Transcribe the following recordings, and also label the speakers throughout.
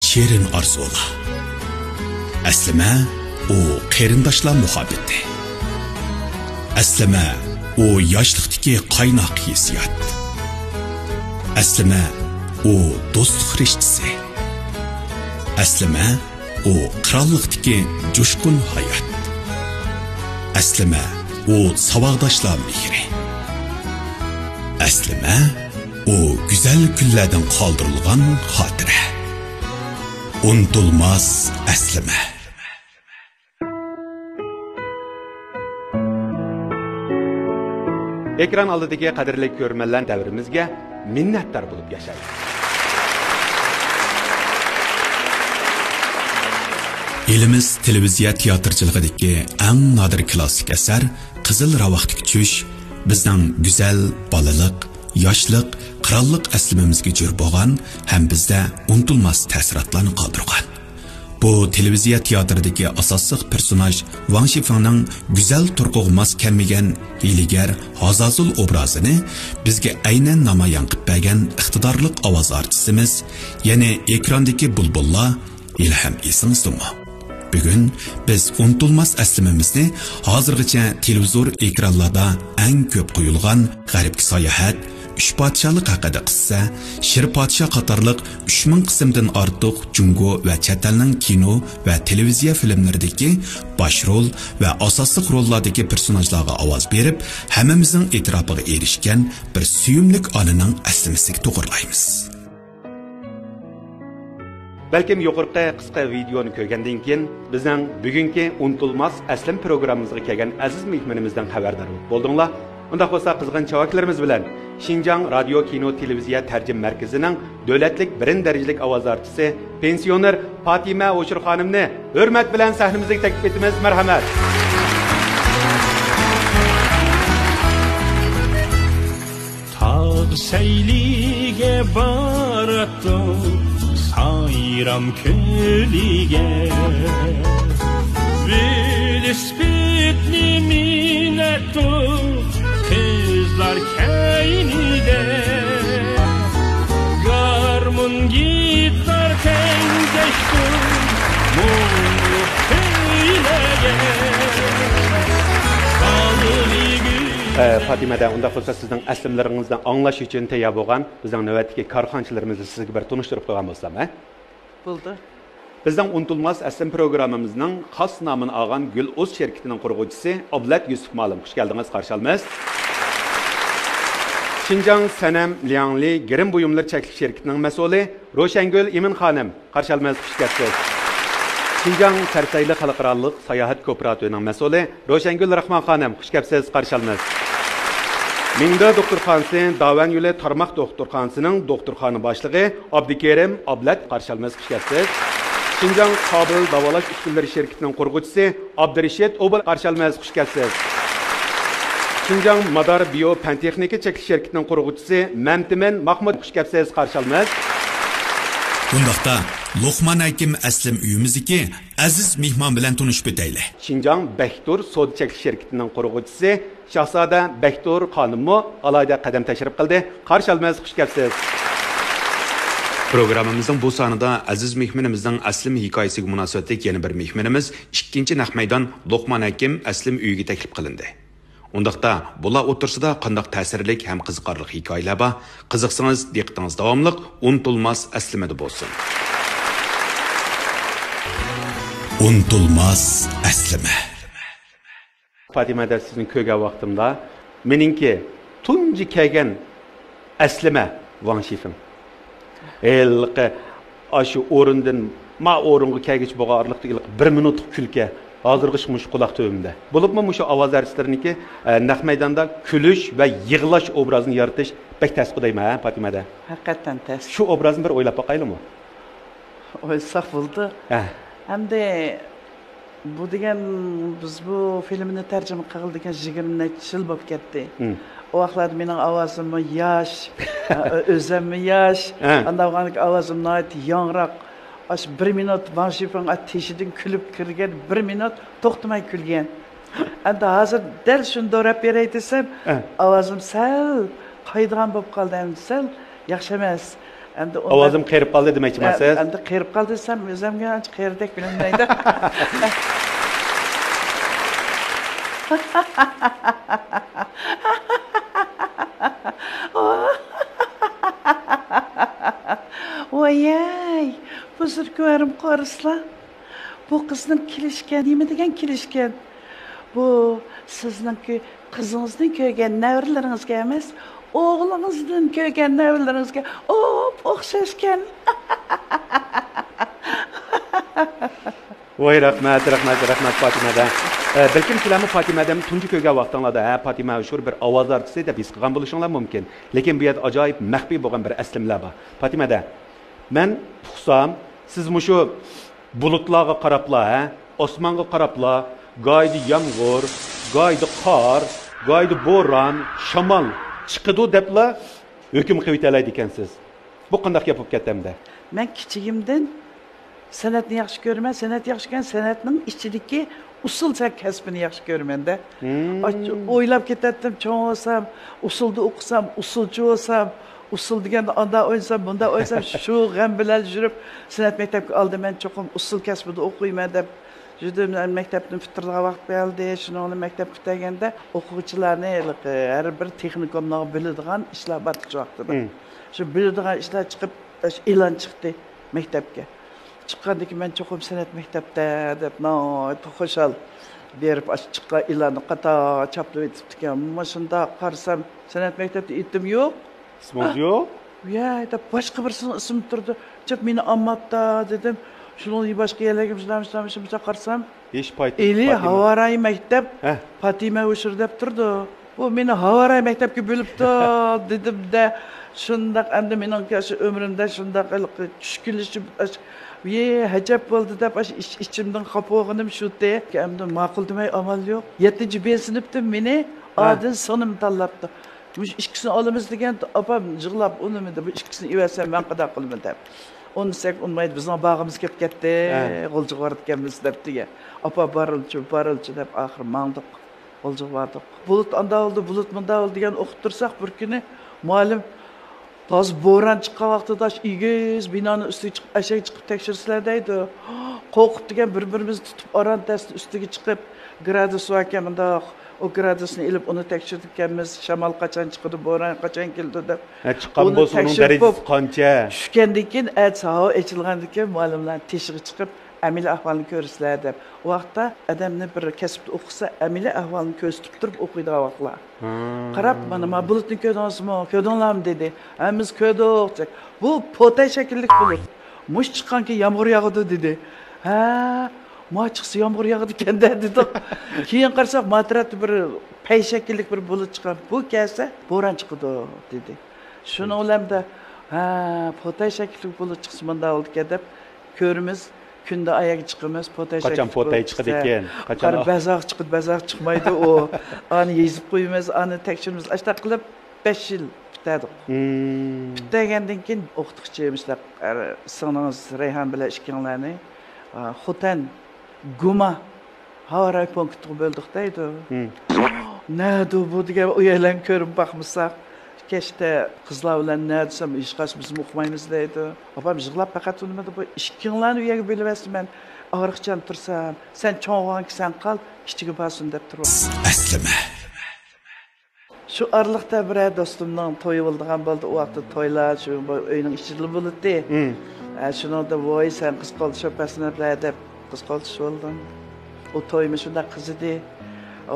Speaker 1: şirin arzular. Aslima o qarindoshlar muhabbeti. Aslima o yoshlikdagi qaynoq hissiyot. Aslima o do'stlik rishtasi. Aslima o qirollikdagi jo'shqin hayot. Aslima o savaqdoshlar mehri. Aslima o güzel kunlardan qoldirilgan xotira. Unutulmaz aslima.
Speaker 2: Ekran oldidagi qadrli ko'rmanlar davrimizga minnatdor bo'lib yashaylik.
Speaker 1: Elimiz televiziya teatrchiligidagi eng nodir klassik asar Qizil ravaqdagi tush bizning go'zal bolalik, yoshlik, qirollik aslimimizga jur bo'lgan ham bizda unutilmas ta'sirotlarni qoldirgan. Bu televiziya teatridagi asosiy personaj Wang Shifengning go'zal turqug'mas kelmagan hiylagar Hazazul obrazini bizga aynan namoyon qilib bergan iqtidorli ovoz artistimiz, ya'ni ekrandagi bulbullar Ilham Esingizmi? Bugun biz unutilmas aslimimizni hozirgacha televizor ekranlarda eng ko'p qo'yilgan g'arbga sayohat, Üç padişahlık haqida qissa, Şir padişah qatarlıq 3000 qismdan ortiq Jungo va chet elning kino va televiziya filmlaridagi başrol va asosiy rollardagi personajlarga ovoz berib, hammamizning e'tirofiga erishgan bir suyumlik onaning aslimisiga to'g'irlaymiz.
Speaker 2: Balkim yuqorqi qisqa videoni ko'rgandan keyin bizning bugungi unutilmas aslim programmamizga kelgan aziz mehmonimizdan xabardor bo'ldinglar. Unda bo'lsa qizg'in chavaklarimiz bilan Şinjan Radyo Kino Televiziya Tercim Merkezi'nin dövletlik birinci derecelik ovoz artisti pensioner Fatime Oşur Hanım'ni hürmet bilen sahnemize teklif etimiz. Merhamet.
Speaker 3: Tağ seylige barattım sayram kölige Bilisbitli minnettum kızlar keynide Garmun gitar kengeştim Mumlu hilege
Speaker 2: Fatime'de unda olsa sizden aslimlerinizden anlaş için teyab olan bizden nöbetdeki karxançılarımızı sizge bir tanıştırıp koygan bolsam, he?
Speaker 4: Buldu.
Speaker 2: Bizden unutilmaz aslim programımızın xas namını algan Gül Uz şirketinin kurgucusu Ablet Yusuf Malım. Hoş geldiniz, karşı almayız. Şinjan Senem Liangli Girim Buyumlar Çeklik Şirketi'nin mesulü Roşengül İmin Hanım. Karşı almayız, hoş geldiniz. Şinjan Sersaylı Xalqaralıq Sayahat Kooperatifinin mesulü Roşengül Rahman Hanım. Hoş geldiniz, karşı almayız. Mingda Doktorxanası Davan Yuli Tarmaq Doktorxanasının Doktorxanı başlığı Abdikerim Ablet. Karşı almayız, hoş geldiniz. Şinjan Kabil Davalaş Üstünleri Şirketi'nin kurgucusu Abdurişit Obul. Karşı almayız, hoş geldiniz. Şinjan Madar Biyo Pentexniki Çeklik Şirketi'nin kurgucusu Memtimen Mahmud. Hoş geldiniz, karşı almayız.
Speaker 1: Bundaqda Luqman Hakim aslim uyimizdagi aziz mehmon bilan tanishib o'taylik.
Speaker 2: Şinjan Bektur Sod Çeklik Şirketi'nin kurgucusu Şahzada Bektur Hanım'ı alayda qadam təşrif qildi. Qarşı almayız, hoş geldiniz. Programımızın bu sanıda aziz mehmonimizning aslim hikoyasiga munosabatli yana bir mehmonimiz 2-chi naq maydon Luqman Hakim aslim uyiga taklif qilindi. Undaqda bular o'tirsida qandoq ta'sirlik ham qiziqarli hikoyalar bor. Qiziqsangiz diqqatingiz davomliq unutilmas aslimada bo'lsin.
Speaker 1: Unutilmas aslima.
Speaker 2: Fatime'de sizin ko'rgan vaqtimda meningki tunji kelgan aslima Wang Shifeng. Elqi ashu o'rindan ma o'ringa kelgich bo'lganlikda ilq 1 minutlik kulka hozirgi mush quloq tövimde. Bo'libmi mushu ovoz artistlarniki naq maydonda kulish va yig'lash obrazini yaratish bek tas qudaymi, ha Fatime'de?
Speaker 4: Haqiqatan tas.
Speaker 2: Shu obrazni bir o'ylab boqaylikmi?
Speaker 4: O'ylsak bo'ldi. Hamda bu degan biz bu filmni tarjima qildigan 20 yil bo'lib ketdi. O vaqtlarda mening ovozim yosh, o'zim yosh, andaqanlik ovozim nayt yangroq. Aş 1 minut Wang Shifeng ateşidan kulib kirgan 1 minut to'xtamay kulgan. Endi hozir dal shuni dorab beray desam, ovozim sal qaydigan bo'lib qoldi, sal yaxshi emas. Endi
Speaker 2: Ovozim qerib qoldi demoqchimisiz?
Speaker 4: Endi qerib qoldi desam, o'zimga ancha qerdek bilinmaydi. Voyay, bu ko'rim qorislar. Bu qizning kelishgan, nima degan kelishgan? Bu sizningki qizingizning ko'rgan navralaringizga emas, o'g'lingizning ko'rgan navralaringizga o'xshashgan.
Speaker 2: Voy rahmat Fatimada. Balkim sizlarni Fatimadan tunji ko'rgan vaqtinglarda, Fatima shu bir ovoz artisi deb his qilgan bo'lishinglar mumkin. Lekin bu yerda ajoyib maxfiy bo'lgan bir aslimlar bor. Fatimada, men tuqsam, siz mushu bulutlarga qarabla, osmonga qarabla, gaydi yomg'ir, gaydi qor, gaydi bo'ron, shamol chiqidi debla hukm qilib aytaydi ekansiz. Bu qanday gap bo'lib ketdi-da?
Speaker 4: Men kichigimdan san'atni yaxshi ko'raman, san'at yaxshi ekan, san'atning ichidagi usul kasbini yaxshi ko'raman-da. O'ylab ketatdim, cho'ng olsam, usulni o'qisam, usulchi bo'lsam, usul deganda anda o'ysam, bunda o'ysam, shu g'am bilan yurib, san'at maktabiga oldim. Men cho'qim usul kasbini o'qiyman deb judim maktabni bitirgan vaqt bo'ldi. Shuni maktab bitaganda o'quvchilarni har bir texnikumni biladigan ishlar bor vaqtida. Shu biladigan ishlar chiqib, e'lon chiqdi maktabga. Chiqqandan keyin men cho'qim san'at maktabda deb xushal berib chiqqan e'lonni qata chaplab aytibdi ekan. Mana shunda qarsam san'at maktabda itim yo'q.
Speaker 2: Ismingiz yo'q?
Speaker 4: Ya, deb boshqa birisini ismi turdi. Chap meni ammatda dedim. Shuni boshqa yerlarga bizlarmishlar qarsam,
Speaker 2: hech payt
Speaker 4: Eli Havaray maktab Fatima o'shir deb turdi. Bu meni Havaray maktabga bo'libdi dedim-da, shundaq endi mening umrimda shundaq tushkunlashib hajab bo'ldi deb ichimdan qopog'inim shutdi. Endi ma'qul demay amal yo'q. 7-B sinfda meni adil sonim tanlabdi. Bu ikkisini olamiz degan opam yig'lab unimidi. Bu ikkisini iversam men qada qilman deb. Onsak unmaydi, bizning bog'imiz kelib ketdi, g'oljiq bordik debdi. Opa barilchi deb oxir mangdiq, g'oljiq bordik. Bulut anda oldi, bulut munda oldi degan o'qib tursak bir kuni muallim toz bo'ron chiqqan vaqtida igiz binoni ustiga chiqib, ashak chiqib tekshirsalar deydi. Qo'rqib degan bir-birimizni tutib orantasi ustiga chiqib, gradus va kamda o gradusni ilib uni tekshirdik ekanmiz. Shamol qachon chiqdi, bo'ron qachon keldi deb.
Speaker 2: Chiqqan bo'lsa uning darajasi qancha?
Speaker 4: Tushgandan keyin saho echilgandan keyin muallimlar teshig'i chiqib, amaliy ahvolni ko'rsizlar deb. O vaqtda odamni bir kasbda o'qisa, amaliy ahvolni ko'rsatib turib o'qiydigan vaqtlar. Qarab, mana bulutni ko'rdingizmi? Ko'rdinglarmi dedi. Biz ko'rdik. Bu potay shakllik bulut. Mush chiqqanki yomg'ir yog'di dedi. Chiqsa yomg'ir yog'di ekanda dedi. Keyin qarasak, matrat bir pay shakllik bir bulut chiqqan. Bu kelsa bo'ron chiqdi dedi. Shuni o'ylamda, potay shakllik bulut chiqsa bunda oldi deb ko'rimiz. Kunda ayaga chiqamiz, potay shakllik.
Speaker 2: Qachon potay chiqdi ekan?
Speaker 4: Qachon bazaq chiqdi, bazaq chiqmaydi u. Ani yezib qo'yamiz, ani tekshiramiz. Ashta qilib 5 yil bitadi. Bitgandan keyin o'qituvchimizlar singingiz Rayhon bilan ishkanglarni Xotan Guma Havaray punktga bo'ldik deydi. Nadu bu degan uylarni ko'rib baxmisak, kechda qizlar bilan nima desam, hech qas biz o'qimaymiz deydi. Opam yig'lab faqat unimada bu ishkinglarni uyaga bo'libasman. Og'riqchan tursam, sen cho'ng'onki sen qal, kichigi basun deb turib.
Speaker 1: Aslima.
Speaker 4: Shu arliqda bir do'stimning to'yi bo'lgan bo'ldi. U vaqtda to'ylar shu uyning ichida bo'ldi. Shunda voy sen qiz qoldi shopasini deb qiz qoldi bo'ldim. O to'ymi shunda qiz edi.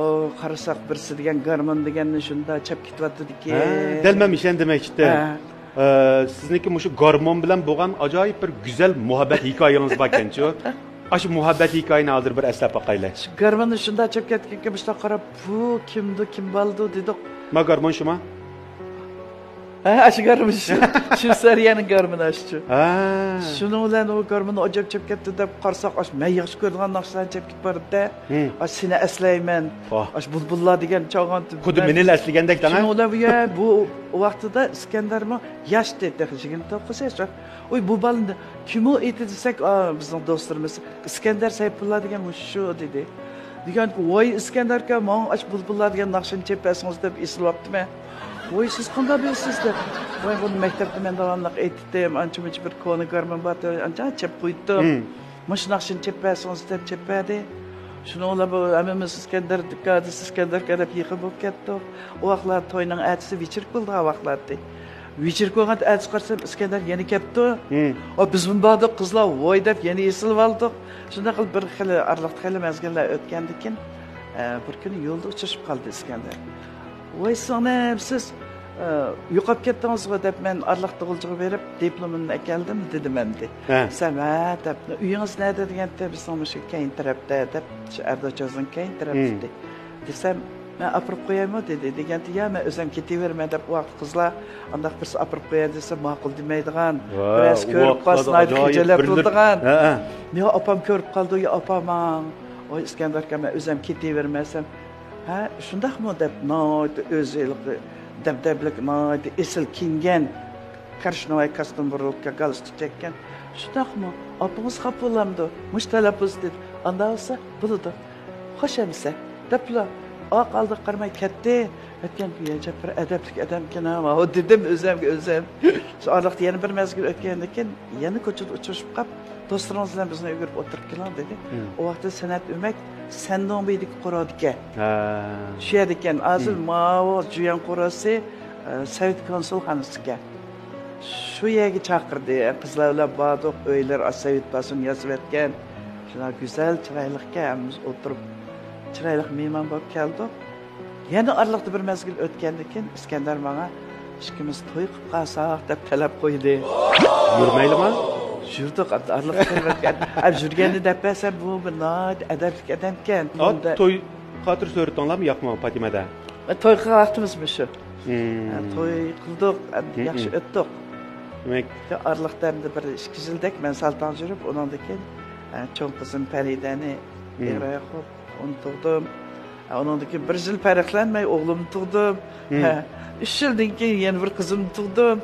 Speaker 4: O qarasak birsi degan garmon deganni shunda chap ketyapti-ki.
Speaker 2: Delmamiş demekdi. Sizniki mushu garmon bilan bo'lgan ajoyib bir go'zal muhabbat hikoyangiz bor ekan-ku. Aşı muhabbet hikayeni hazır bir eslab bakayla.
Speaker 4: Garmonni shunda chap ketgan ki bizda qarab, bu kimdi, kim bo'ldi dedik.
Speaker 2: Ma garmon shuma?
Speaker 4: Aşı garmon shu seriyaning garmoni aşı. Shuni bilan o garmonni ajab chap ketdi deb qarsak, aş men yaxshi ko'rgan narsalarni chap ketib bordi-da. Aş seni eslayman. Aş bulbullar degan chog'on.
Speaker 2: Xuddi meni eslagandek dana.
Speaker 4: Shuni bilan bu vaqtida Iskandarmi yosh dedi, 29 Oy bu balında kim o eti desek bizning do'stlarimiz Iskandar Sayfulla degan shu dedi. degan ki voy İskender aka men aç bulbullar degan naqshini chepasiz deb esilyaptimi? Voy siz qanday bilasiz deb. Voy buni maktabda men davomli aytdim, ancha-muncha bir koni garman bor, ancha chep qo'ydim. Mush naqshini chepasiz deb chepadi. Shuni olab hammamiz İskender aka deb yig'ib bo'lib ketdik. O vaqtlar to'yning atisi vichir bo'ldi, o vaqtlarda. Vichir qo'ygan atisi qarsam İskender yana kelibdi. O biz bunday qizlar voy deb yana esilib oldik. Shunda qilib bir xil arliqda xil mazgillar o'tgandan keyin bir kuni yo'lda uchrashib qoldi İskender. Voy siz yo'qolib ketdingizmi deb men arliqda g'uljiga berib diplomimni keldim dedim endi. Sen deb uyingiz nerede deganda bizning shu keyin tarafda deb shaharda cho'zgan keyin tarafda. Desam men apirib qo'yaymi dedi. Deganda ya men o'zim ketaverman deb vaqt qizlar andaq birsi apirib qo'yay desa ma'qul demaydigan. Biraz ko'rib qolsin aytib kejalab turdigan. Men opam ko'rib qoldi, ya opam o İskender aka men o'zim ketavermasam ha shundaqmi deb o'zilik dabdablik esil kiyingan qarshnoy kostyum burulka galstuk chekkan shundaqmi opangiz xafa bo'lamdi mush talaffuz dedi anda olsa bo'ladi xo'shamsa deblar oqaldi qarmay ketdi aytgan yajab bir adablik odamkan o dedim o'zim shu orliqda yana bir mazgil o'tgandan keyin yana ko'chada uchrashib qolib do'stlaringiz bilan bizni o'girib o'tirib keling dedi o vaqtda san'at o'mak sandon beydik qo'radika shu yerda ekan hozir mavo juyan qo'rasi sovet konsulxonasiga shu yerga chaqirdi qizlar bilan bordik uylar sovet basini yozib yotgan shular go'zal chiroyliga hammamiz o'tirib chiroyli mehmon bo'lib keldik yana orliqda bir mazgil o'tgandan keyin İskender menga ikkimiz to'y qilib qolsak deb talab qo'ydi
Speaker 2: yurmaylimi
Speaker 4: yurdik arliqda yurganda depasa bu bir adablik odam ekan
Speaker 2: to'y xotir so'ratinglarmi yo'qmi Fatimada
Speaker 4: to'y qilgan vaqtimizmi shu to'y qildik yaxshi o'tdik
Speaker 2: demak
Speaker 4: arliqda bir 2 yildak men saltan yurib undan keyin cho'ng qizim Faridani eraya qo'yib uni tug'dim undan keyin 1 yil farqlanmay o'g'limni tug'dim 3 yildan keyin yana bir qizimni tug'dim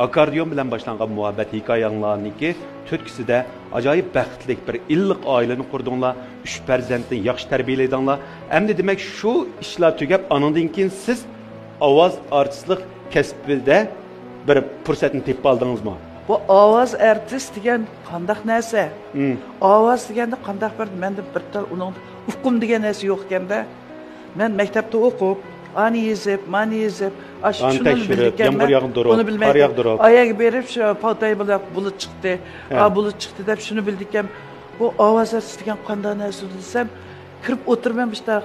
Speaker 2: akordeon bilan boshlangan muhabbat hikoyanglarniki to'tkisida ajoyib baxtlik bir illiq oilani qurdinglar 3 farzandni yaxshi tarbiyaladinglar endi demak shu ishlar tugab anandan keyin siz ovoz artistlik kasbida bir fursatni tepib oldingizmi
Speaker 4: bu ovoz artist degan qandaq narsa ovoz deganda qandaq bir menda bir tal uning uqum degan narsa yo'q ekanda men maktabda o'qib ani yezib mani yezib shuni bildik
Speaker 2: yomg'ir yog'dirib qor yog'dirib
Speaker 4: oyoq berib shu paltay bilan bulut chiqdi bulut chiqdi deb shuni bildik ham bu ovoz artist degan qanday narsa desam kirib o'tirmam işte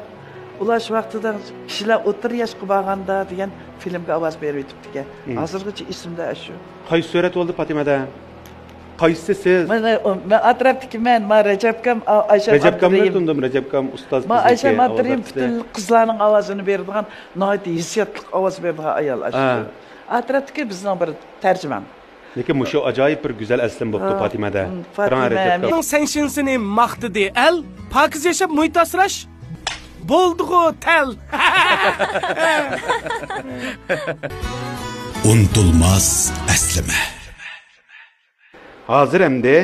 Speaker 4: ular shu vaqtida kishilar o'tir yoshga borganda degan filmga ovoz berib o'tibdi ekan hozirgacha esimda shu
Speaker 2: qaysi surat bo'ldi Fatimada qaysi siz
Speaker 4: men atrofdagi men Rajabkam Aysha
Speaker 2: tundim Rajabkam ustoz
Speaker 4: men Aysha Madrim butun qizlarning ovozini beradigan noyat hissiyotli ovoz beradigan ayol shu atrofdagi bizning bir tarjimon
Speaker 2: lekin mushu ajoyib bir go'zal aslim bo'pti Fatimada
Speaker 3: Fatima sangshinsini maqtidi el pokiz yashab muhit asrash bo'ldi-ku tal
Speaker 1: Unutulmaz əslime.
Speaker 2: Hazır endi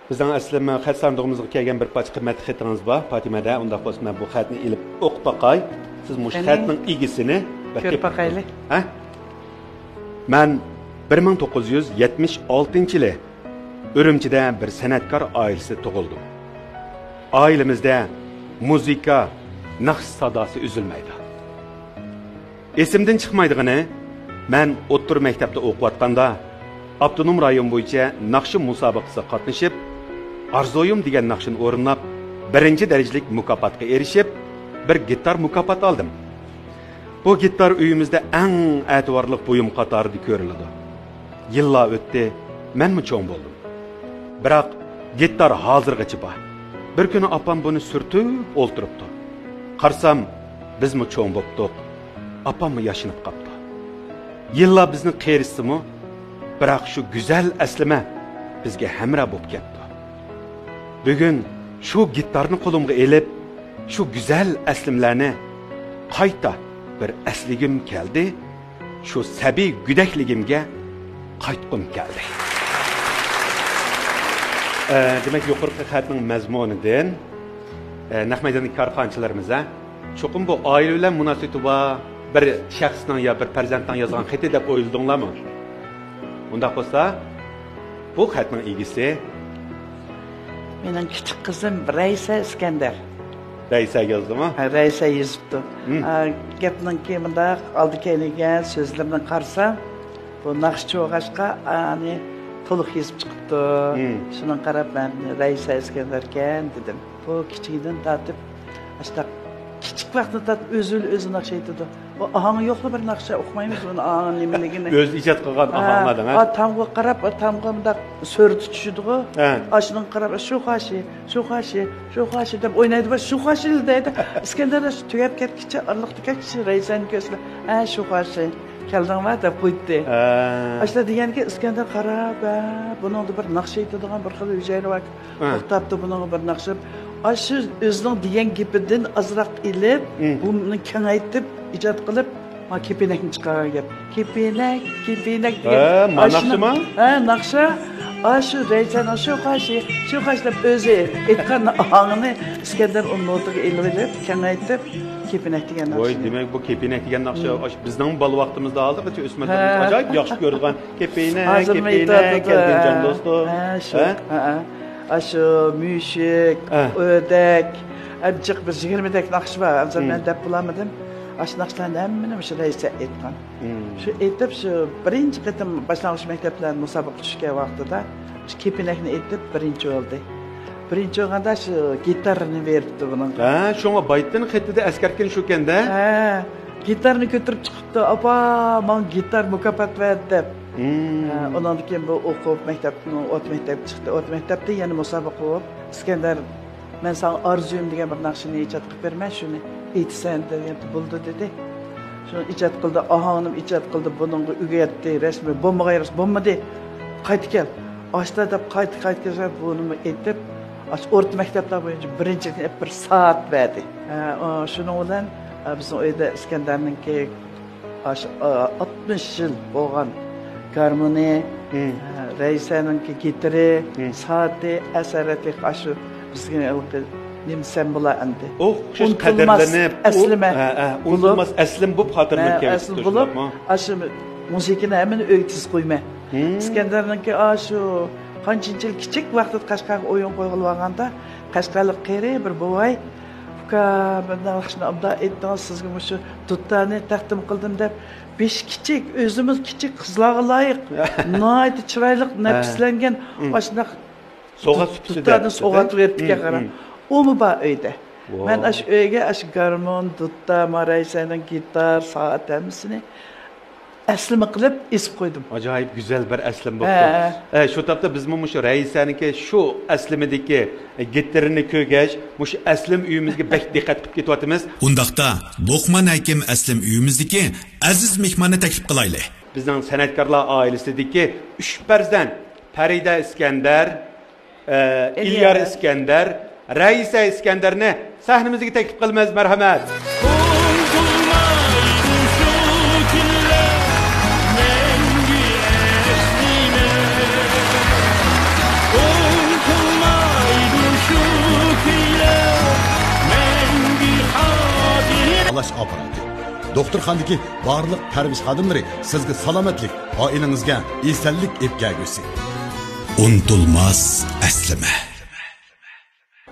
Speaker 2: bizning aslima xat sandig'imizga kelgan bir parcha qimmatli xatingiz bor Fatimada undaq bo'lsa men bu xatni ilib o'qib baqay siz mush xatning egisini
Speaker 4: ko'rib baqayli
Speaker 2: ha men 1976-yili Urumchida bir san'atkor oilasi tug'ildim oilamizda muzika naqsh sadosi uzilmaydi esimdan chiqmaydigani men o'ttir maktabda o'qiyotganda Abdunum rayon bo'yicha naqshi musobaqasida qatnashib, Arzoyum degan naqshini o'rinlab, 1-darajalik mukofotga erishib, bir gitar mukofot oldim. Bu gitar uyimizda eng e'tiborli buyum qatorida ko'riladi. Yillar o'tdi, menmi cho'ng bo'ldim. Biroq gitar hozirgacha bor. Bir kuni opam buni surtib o'ltiribdi. Qarsam, bizmi cho'ng bo'ldik. Opammi yashinib qopti. Yillar bizni qerisimi? Biroq shu go'zal aslima bizga hamra bo'lib ketdi. Bugun shu gitarni qo'limga elib, shu go'zal aslimlarni qayta bir asligim keldi. Shu sabiy gudakligimga qaytqim keldi. Demak, yuqorqi xatning mazmunidan naq maydondagi korxonchilarimiz, cho'qim bu oila bilan munosabati bor bir shaxsning yo bir farzandning yozgan xati deb o'yladinglarmi? Undaq bo'lsa, bu xatning egisi
Speaker 4: mening kichik qizim Raysa Iskandar.
Speaker 2: Raysa yozdimi?
Speaker 4: Raysa yozibdi. Gapning kemida oldi kelgan so'zlarni qarasam, bu naqshchi o'g'ashqa ani to'liq yozib chiqibdi. Shuni qarab men Raysa Iskandar ekan dedim. Bu kichikdan tortib, ashta kichik vaqtda tortib o'zi naqsh aytadi. Bu ahang yo'qmi bir naqsha o'qimaymiz uni ahang nimaligini.
Speaker 2: O'z ijod qilgan ahanglardan, ha?
Speaker 4: Tamga qarab, tamga bunda so'rdi tushidi-ku. Ashning qarab, shu qashi deb o'ynaydi va shu qashi deydi. Iskandar tugab ketkicha arliqda ketkicha Raysani ko'zla. Shu qashi keldingmi deb qo'ydi. Ashla deganki Iskandar qarab, buni bir naqsh aytadigan bir xil hujayra var. To'xtabdi buni bir naqsh. Aşı özünün diyen gibidən azraq ilib, bunu kengaytib, icad qilib, kepinəkni çıxaran gap. Kepinek degan.
Speaker 2: Naqşı mı?
Speaker 4: Naqşı. Aşı Raysan şu qaşlab özü etqan ahangını İskandar onun otuğa ilib, kengaytib, kepinek degan naqşı.
Speaker 2: Voy, demek bu kepinek degan naqşı bizning bal vaqtimizda aldıq, o'smirlarimiz ajoyib yaxshi ko'rgan. Kepinek kelgan jon do'stim. Aşı müşik, ödek, acık bir 20'dek nakş var. Azar ben de bulamadım. Aşı nakşlarını hemen şu Raysa etken. Şu etip şu birinci kıtım başlangıç mekteplerinin musabık düşken vaxtıda şu kepinekini etip birinci oldu. Birinci olganda şu gitarını veripti bunun. Şuna baytın xetide askerken şu kende?
Speaker 4: Gitarını götürüp çıktı. Apa, man gitar mükafat verdi. Ondan keyin bu o'qib maktabdan ot maktab chiqdi. Ot maktabda yana musobaqa bo'lib, Iskandar men sana arzuyim degan bir naqshini ijod qilib berman, shuni aytsan degan bo'ldi dedi. Shuni ijod qildi, ahangim ijod qildi, buningga o'rgatdi, rasmi bo'lmadi. Qaytib kel. Ashta deb qaytib kelsa buni aytib, o'rta maktablar bo'yicha birinchi bir soat berdi. Shuning bilan bizning uyda Iskandarninki 60 yil bo'lgan Karmoni, Raysanınki gitari, saati, esarati aşı bizga nimsen bula endi.
Speaker 2: Şu kaderlenip, unutulmaz eslim bu hatırlık
Speaker 4: kelib. Eslim bulup, aşı musikini hemen öğütüz koyma. İskender'ninki aşı qançinchi yil kichik vaqtda Qashqarga o'yin qo'yilganda, Qashqarlik qeri bir buvay bir naqshni abda aytdingiz sizga shu duttani taqdim qildim deb 5 kichik, o'zimiz kichik qizlarga loyiq, nihoyat chiroyli, nafislangan ashunaq duttani so'g'at beribdi qarab. Umi bor uyda. Men ash uyga ash garmon, dutta, Raysaning gitar, soat hammasini aslimi qilib esib qo'ydim.
Speaker 2: Ajoyib güzel bir aslim bo'ldi. Shu topda biz shu Raysaniki shu aslimidagi gitarini ko'rgach, shu aslim uyimizga bek diqqat qilib ketyapmiz.
Speaker 1: Undaqda Boqman hakim aslim uyimizdagi aziz mehmonni taklif qilaylik.
Speaker 2: Bizning san'atkorlar oilasidagi 3 farzand Farida Iskandar, İlyar Iskandar, Raysa Iskandarni sahnimizga taklif qilamiz. Marhamat.
Speaker 5: Alash aparatı. Doktorxonadagi barliq tarbiya xodimlari sizga salomatlik, oilangizga esallik epkagisi.
Speaker 1: Unutulmaz aslima.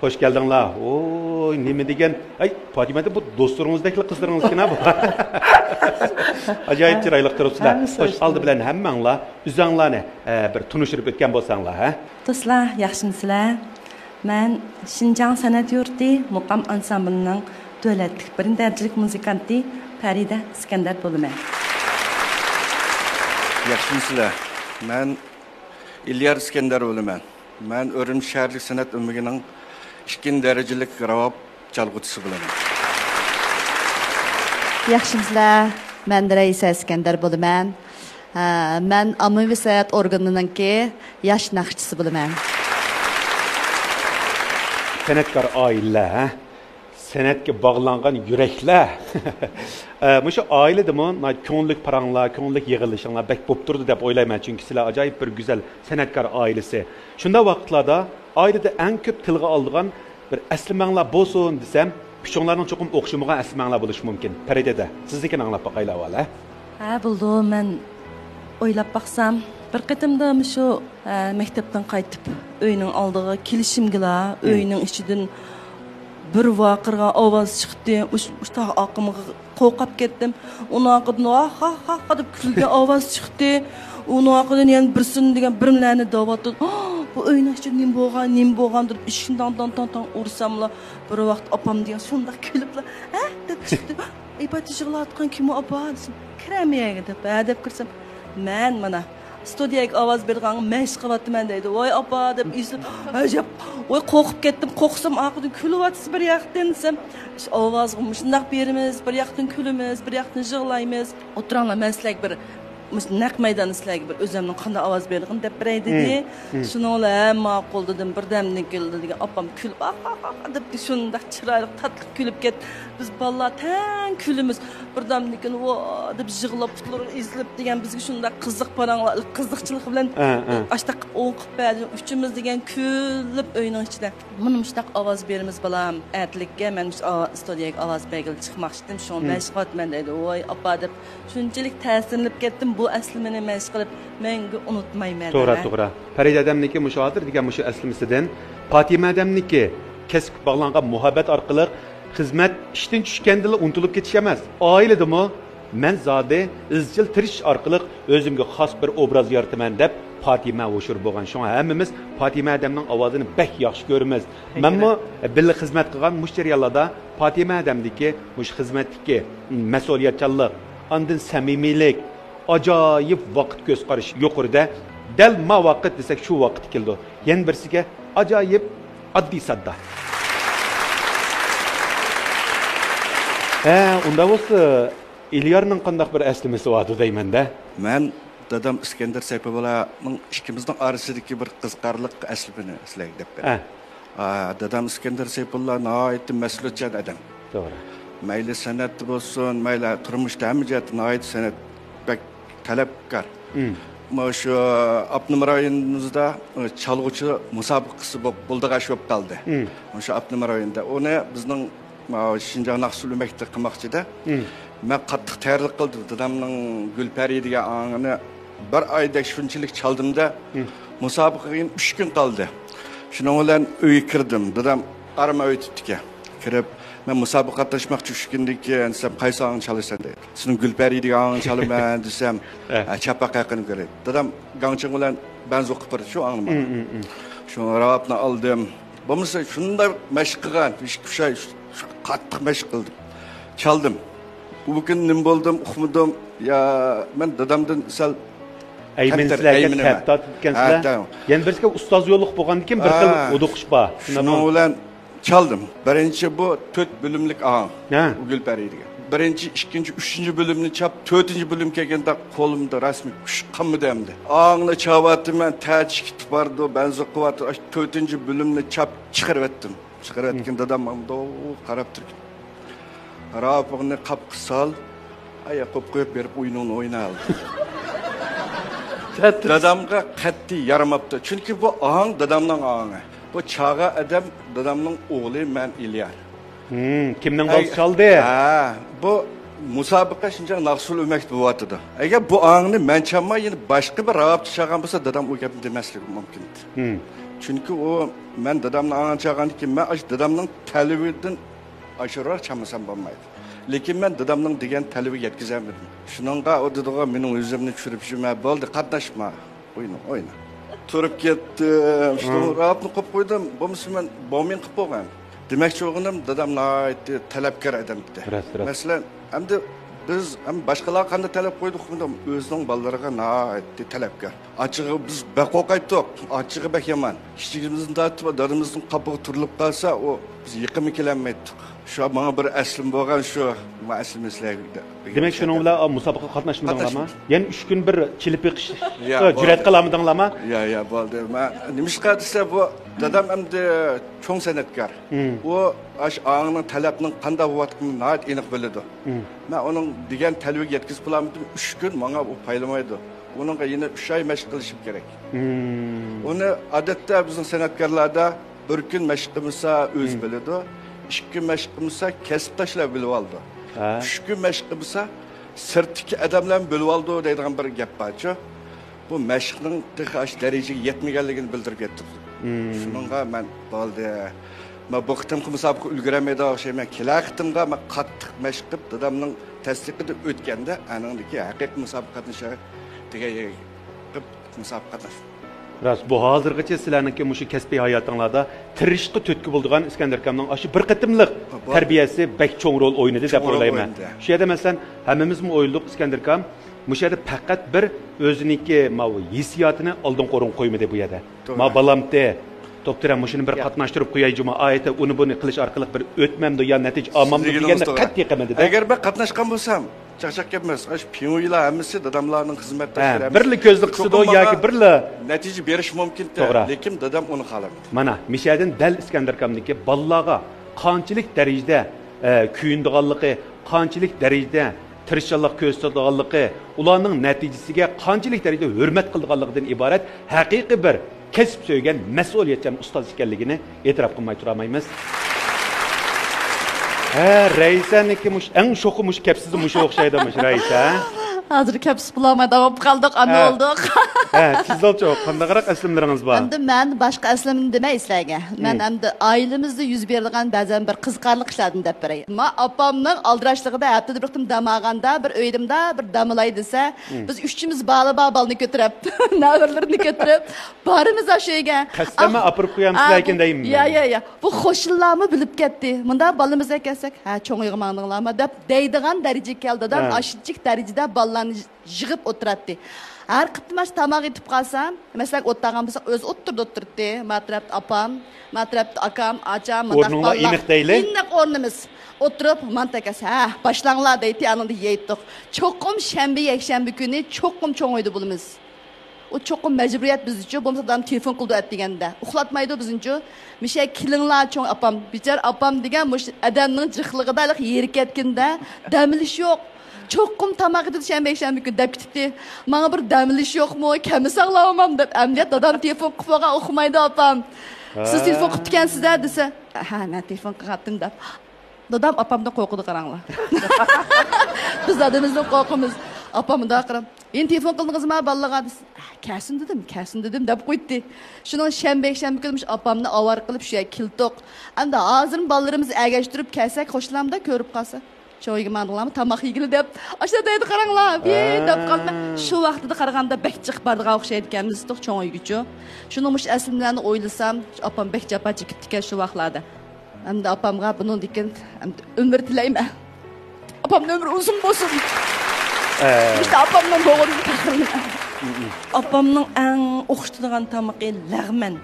Speaker 2: Hoş geldinglar. Oy, nima degan? Ay, Fatimada bu do'stlaringizdagi qizlaringizkina bu. Ajoyib chiroyli turibsizlar. Xo'sh, oldi bilan hammanglar o'zinglarni bir tunishtirib o'tgan bo'lsanglar, ha?
Speaker 6: Do'stlar, yaxshimisizlar? Men Xinjiang san'at yurti muqam ansamblining davlatlik birinchi darajalik muzikanti Farida Iskandar bo'laman.
Speaker 7: Yaxshimisizlar? Men İlyar Iskandar bo'laman. Men O'rim shaharlik san'at umrining 2 darajalik ravab chalg'uvchisi bo'laman.
Speaker 8: Yaxshimisizlar? Men Raysa Iskandar bo'laman. Men ommaviy san'at organininki yosh naqshchisi bo'laman.
Speaker 2: San'atkor oilalar, ha? San'atga bog'langan yuraklar. Mushu oiladimi, ko'ngillik paranglar, ko'ngillik yig'ilishinglar bek bo'lib turdi deb o'ylayman, chunki sizlar ajoyib bir go'zal san'atkor oilasi. Shunda vaqtlarda oilada eng ko'p tilga oldigan bir əslimanglar bolsun desem, küçüklərinin çoxum oxşamagan əslimanglar buluş mümkün. Pəridədə. Siznikini anlap baxayla avval,
Speaker 6: Ha, buldu. Mən oylab baxsam, bir qitimda şu məktəbdən qayıtıb öyünün aldığı kilişimgila, öyünün içidən bir vaqırğa avaz çıxdı. Usta aqımı qoqab getdim. Onu aqıdan ha deb külgə avaz çıxdı. Onu aqıdan yəni birsin degan birimlərni davatdı. Bu öyün içində nim bolğan deb işindən tan ursamla bir vaxt apam degan şunda külüblə, ha deb çıxdı. İbati yığılatqan kimi apa dedim. Kirəməyə deb kirsəm. Mən mana studiyaga ovoz bergan məşq qilyapman deydi. Voy apa deb izlab, ajab. Voy qo'rqib ketdim. Qo'rqsam aqıdan kulyapsiz bir yoqdan desam, ovozga shundaq berimiz, bir yoqdan kulimiz, bir yoqdan yig'laymiz. O'tiranglar men sizlarga bir naq maydon sizlarga bir o'zimning qanday ovoz bergan deb beray dedi. Shuninglar ma'qul dedim, birdamdan keldi degan opam kulib, deb shundaq chiroyli tatli kulib ketdi. Biz bolalar tan kulimiz. Birdamdan keyin vo deb yig'lab tutlar izlab degan bizga shundaq qiziq paranglar, qiziqchilik bilan ashtaq o'qib berdi. Uchimiz degan kulib o'yinning ichida. Mana mushtaq ovoz berimiz balam. Atlikka men studiyaga ovoz bergil chiqmoqchidim. Shu mashg'ulotman deydi. Voy opa deb shunchalik ta'sirlanib ketdim. Bu aslimini mashq qilib menga unutmayman.
Speaker 2: To'g'ri. Farida adamniki mushodir degan mushu aslimisidan Fatima adamniki kesib bog'langan muhabbat orqali xizmat ishdan tushgandila unutilib ketish emas. Oiladimi men zodi izchil tirish orqali o'zimga xos bir obraz yarataman deb Fatima o'shir bo'lgan. Shunga hammamiz Fatima adamning ovozini bek yaxshi ko'ramiz. Menmi birga xizmat qilgan mushtariylarda Fatima adamdiki mush xizmatdagi mas'uliyatchanlik, ondan samimiylik, ajoyib vaqt ko'z qarash yuqorida dal ma vaqt desak shu vaqt keldi. Yana birsiga ajoyib oddiy sadda. Unda bo'lsa İlyarning qandaq bir əslimisi vardı deymanda.
Speaker 7: Men dadam İskender Saypovalarning ikkimizning orasidagi bir qiziqarli aslimini sizlarga deb beraman. Dadam İskender Saypovalar nihoyatda mas'uliyatchan adam.
Speaker 2: To'g'ri.
Speaker 7: Mayli san'at bo'lsin, mayli turmushda hamma jihatdan nihoyat san'at bak talabkor. Mana shu Abnum rayonimizda chalg'uchi musobaqasi bo'ldi bo'lib qoldi. Mana shu Abnum rayonida uni bizning Şinjan Naqsul maktab qilmoqchida. Men qattiq tayyorlik qildim. Dadamning Gulpari degan angini bir oyda shunchalik chaldimda, musobaqaga 3 kun qoldi. Shuning bilan uyga kirdim. Dadam arama o'tibdi-ki. Kirib, men musobaqa qatnashmoqchi 3 kundan keyin desam, qaysi angni chalasan dedi. Sizning Gulpari degan angni chalaman desam, chapaqa qilib kerak. Dadam gangching bilan banz o'qib turdi shu angni. Shu ravabni oldim. Bo'lmasa shunday mashq qilgan, qattiq mashq qildim. Çaldım. Bu gün nim boldum, uxmadım. Ya men dadamdan sal
Speaker 2: ayminsizlarga taptat etkensizlar. Yani birga ustoz yo'lliq bo'lgandan keyin bir xil o'qish bor.
Speaker 7: Shuning bilan çaldım. Birinchi bu 4 bölümlük ağam. Gulpari degan. Birinchi, ikkinchi, 3-chi bölümni chap, 4-chi bölüm kelganda qo'limda rasmiy kuch qilmadi hamda. Ağını chavatdim men ta'chik kitib bordi, benzo quvvat 4-chi bölümni chap chiqarib etdim. Chiqarib etgan dadam hamda qarab turdi. Rapog'ni qap qisal, aya qo'yib berib o'yinini o'ynaydi. Dadamga qat'iy yaramabdi. Chunki bu ağam dadamning ağamı. Bu çağa adam dadamning o'g'li men İlyar.
Speaker 2: Kimning qo'l chaldi?
Speaker 7: Bu musobaqa Şinjan Naqsul maktab bo'lyapti. Agar bu ağamni men chamay, yana boshqa bir ravabchi chaqan bo'lsa, dadam u gapni demasligim mumkin. Chunki o men dadamning ağamni chaqanki, men dadamning ta'libidan aşırı çamasam bo'lmaydi. Lekin men dadamning degan talabiga yetkazamadim. Shuningga o dediga mening o'zimni tushirib shuma bo'ldi, qatnashma. O'yna. Turib ketdim. Shu rapni qo'yib qo'ydim. Bo'lmasa men bo'lmayin qilib qo'ygan. Demakchi o'g'lim dadam nihoyatda talabkor adam edi. Masalan, endi biz ham boshqalar qanday talab qo'ydik, o'zining bolalariga nihoyatda talabkor. Ochig'i biz baqoqaytdik, ochig'i bak yomon. Kichigimizning tatib, dadamizning qabig'i turilib qolsa, o biz yiqimi kelanmaydik. Şu bana bir aslim bo'lgan shu, bu aslim sizlarga.
Speaker 2: Demak, shuning bilan musobaqa qatnashmadinglarmi? Yani 3 kun bir chilib yiqish jur'at qilamidinglarmi?
Speaker 7: Ya, bo'ldi. Men nimishqa desa bu dadam endi cho'ng san'atkor. U ash ağının talabning qanday bo'layotganini nihoyat aniq biladi. Men uning degan talabiga yetkazib qo'yamdim. 3 kun menga u paylamaydi. Uningga yana 3 oy mashq qilishim kerak. Uni odatda bizning san'atkorlarda bir kun mashq qilmasa o'z biladi, 2 kun mashq qilmasa kasb tashlab bilib oldi. 3 kun mashq qilmasa sirtdagi odamlar bilib oldi deydigan bir gap bor-ku. Bu mashqning qish darajaga yetmaganligini bildirib ketdi. Shuningga men bo'ldi. Men bu qitimqi musobaqa ulguramaydi o'xshayman. Kelaqtimga men qattiq mashq qilib, dadamning tasdiqida o'tganda, aningdagi haqiqiy musobaqatni degan qilib musobaqatni.
Speaker 2: Ras bu hozirgacha sizlarningki mushu kasbiy hayotinglarda tirishqi to'tki bo'lgan Iskandar akamning aşı bir qitimliq tarbiyasi bek cho'ng rol o'ynadi deb o'ylayman. Shu yerda masalan hammamizmi o'yladik Iskandar akam mush yerda faqat bir o'ziniki mavu hissiyotini oldin qo'rin qo'ymadi bu yerda. Ma balamte Doktoram mushuni bir qatnashtirib qo'yay juma oyati uni buni qilish orqali bir o'tmamdi yo natija olmamdi deganda qat'iy qilmadi.
Speaker 7: Agar ben qatnashgan bo'lsam, chaqchaq emas. Piyonlar hammasi dadamlarning xizmatdoshlari.
Speaker 2: Birli ko'zli qisido yoki birli
Speaker 7: natija berish mumkin, lekin dadam uni xohlamadi.
Speaker 2: Mana mishadan dal Iskandar akamniki ballag'a qanchalik darajada kuyindiganligi, qanchalik darajada tirishchilik ko'rsatganligi, ularning natijasiga qanchalik darajada hurmat qilganligidan iborat haqiqiy bir kesip söyleyen mesuliyetçen ustaz ekanligini e'tirof qilmay turmaymiz. Reisaniki mush eng şokumuş kepsizi mush o'xshaydimush Reisa.
Speaker 8: Hozir kapsiz bulamay davom qildik, ana oldik.
Speaker 2: Sizlarcha qandayroq aslimlaringiz bor?
Speaker 8: Endi men boshqa aslimni demay sizlarga. Men endi oilamizda yuz beradigan ba'zan bir qiziqarli ishlarni deb beray. Men opamning aldirashligida haftada bir qitim damaganda, bir o'yimda bir damlay desa, biz uchimiz balni ko'tarib, navrlarni ko'tarib, borimiz o'shaga.
Speaker 2: Qasdama apirib qo'yamsizlar ekan deyman.
Speaker 8: Ya. Bu qo'shillarni bilib ketdi. Bunda balimizga kelsak, ha cho'ng yig'manglarmi deb deydigan darajaga keldi-dan, ashitchik darajada yig'ib o'tiradi. Har qitmash tamoq yetib qolsam, masalan, o'tdagan bo'lsa, o'zi o'tirdi. Matrabda opam, matrabda akam, acham,
Speaker 2: o'rninglar iniq deyli.
Speaker 8: Iniq o'rnimiz. O'tirib, mantakas, boshlanlar deydi, anında yeydik. Cho'qim shanba, yakshanba kuni cho'qim cho'ng o'ydi bo'lamiz. O cho'qim majburiyat biz uchun, bo'lmasa adam telefon qildi deganda, uxlatmaydi biz uchun. Misha kilinglar cho'ng opam, bichar opam degan mush odamning jihligida yeri ketganda damilish yo'q. Çoğum tamak edip şenbe gün dep gitti. Bana bir demliş yok mu? Kemi sağlamam dep. Emniyet adam telefon kupaga okumaydı apam. Siz telefon kutken sizler dese. Ha ben telefon kattım dep. Dadam apamdan korkudu karanla. Biz adamızdan korkumuz. Apamı da akıram. Yeni telefon kıldınız mı ballağa desin. Kesin dedim dep koydu. Şunun şenbe günmüş apamını avar kılıp şuya kiltok. Hem de ağzının ballarımızı ergeçtirip kelsek hoşlanımda körüp kalsa. Çoğuyga mağdırlarımı tamak yigili dep. Aşağıdaydı qaranglar. Dep qalma. Şu vaqtida qaraganda bek chiqib bardiga o'xshaydiganmiz to'q cho'nguyguchu. Shuni mush aslimlarni o'ylasam, opam bek japa chekib ekan shu vaqtlarda. Hamda opamga buni degan umr tilayman. Opamning umri uzun bo'lsin. İşte opamning bo'g'ini taqirlayman.
Speaker 6: Opamning eng o'xshatadigan tamaqi lag'man.